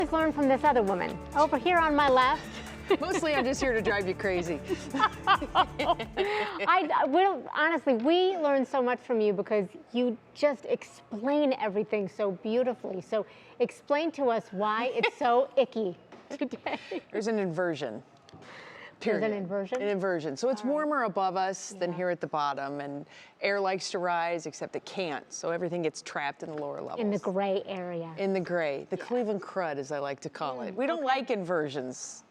Let's learn from this other woman. Over here on my left. Mostly I'm just here to drive you crazy. Honestly, we learn so much from you because you just explain everything so beautifully. So explain to us why it's so icky today. There's an inversion. Period. There's an inversion? An inversion. So it's warmer above us than here at the bottom, and air likes to rise, except it can't. So everything gets trapped in the lower levels. In the gray area. In the gray. The Cleveland crud, as I like to call it. We don't like inversions.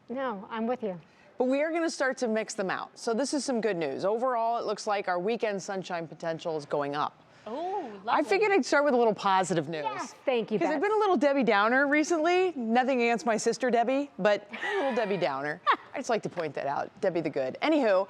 No, I'm with you. But we are going to start to mix them out. So this is some good news. Overall, it looks like our weekend sunshine potential is going up. Oh, lovely. I figured I'd start with a little positive news. Yes, thank you, Because I've been a little Debbie Downer recently. Nothing against my sister Debbie, but a little Debbie Downer. I just like to point that out, Debbie the Good. Anywho,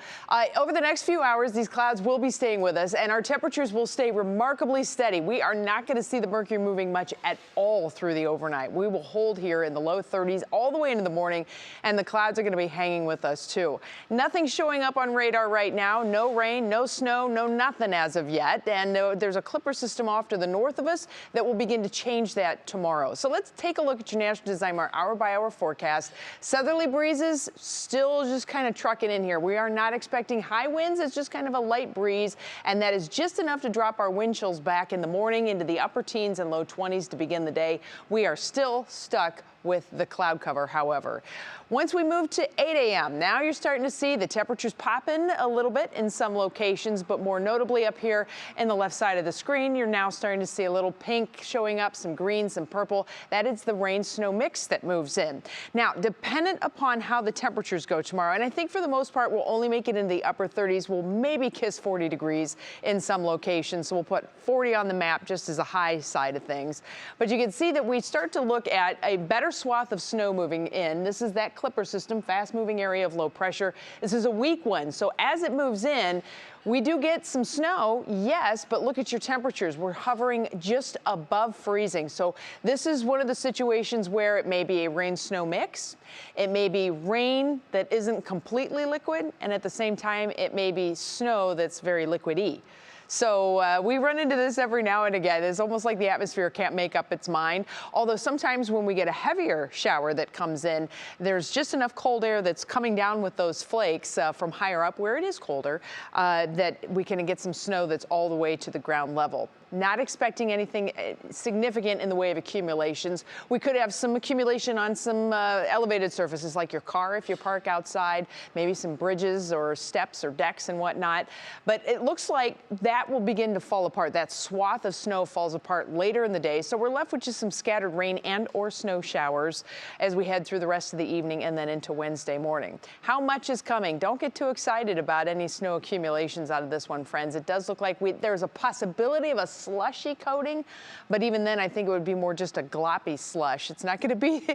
over the next few hours, these clouds will be staying with us, and our temperatures will stay remarkably steady. We are not going to see the mercury moving much at all through the overnight. We will hold here in the low 30s all the way into the morning, and the clouds are going to be hanging with us too. Nothing showing up on radar right now. No rain, no snow, no nothing as of yet, and there's a clipper system off to the north of us that will begin to change that tomorrow. So let's take a look at your National Design hour-by-hour forecast. Southerly breezes still just kind of trucking in here. We are not expecting high winds. It's just kind of a light breeze, and that is just enough to drop our wind chills back in the morning into the upper teens and low 20s to begin the day. We are still stuck with the cloud cover, however. Once we move to 8 a.m., now you're starting to see the temperatures popping a little bit in some locations, but more notably up here in the left side of the screen, you're now starting to see a little pink showing up, some green, some purple. That is the rain-snow mix that moves in. Now, dependent upon how the temperatures go tomorrow, and I think for the most part, we'll only make it into the upper 30s. We'll maybe kiss 40 degrees in some locations, so we'll put 40 on the map just as a high side of things. But you can see that we start to look at a better swath of snow moving in. This is that clipper system, fast-moving area of low pressure. This is a weak one, so as it moves in, we do get some snow, yes, but look at your temperatures. We're hovering just above freezing. So this is one of the situations where it may be a rain-snow mix. It may be rain that isn't completely liquid, and at the same time, it may be snow that's very liquidy. So we run into this every now and again. It's almost like the atmosphere can't make up its mind. Although sometimes when we get a heavier shower that comes in, there's just enough cold air that's coming down with those flakes from higher up where it is colder that we can get some snow that's all the way to the ground level. Not expecting anything significant in the way of accumulations. We could have some accumulation on some elevated surfaces like your car if you park outside, maybe some bridges or steps or decks and whatnot. But it looks like that will begin to fall apart. That swath of snow falls apart later in the day. So we're left with just some scattered rain and or snow showers as we head through the rest of the evening and then into Wednesday morning. How much is coming? Don't get too excited about any snow accumulations out of this one, friends. It does look like there's a possibility of a slushy coating, but even then I think it would be more just a gloppy slush. It's not going to be,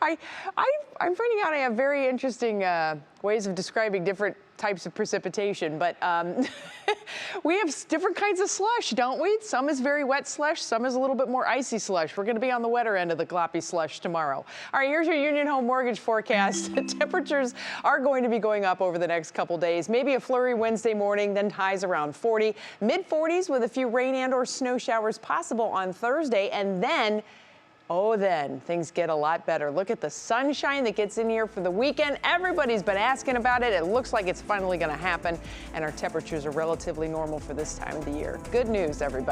I'm finding out I have very interesting ways of describing different types of precipitation, but we have different kinds of slush, don't we? Some is very wet slush, some is a little bit more icy slush. We're going to be on the wetter end of the gloppy slush tomorrow. All right, here's your Union Home Mortgage forecast. Temperatures are going to be going up over the next couple days. Maybe a flurry Wednesday morning, then highs around 40, mid-40s with a few rain and or snow showers possible on Thursday, and then then things get a lot better. Look at the sunshine that gets in here for the weekend. Everybody's been asking about it. It looks like it's finally going to happen, and our temperatures are relatively normal for this time of the year. Good news, everybody.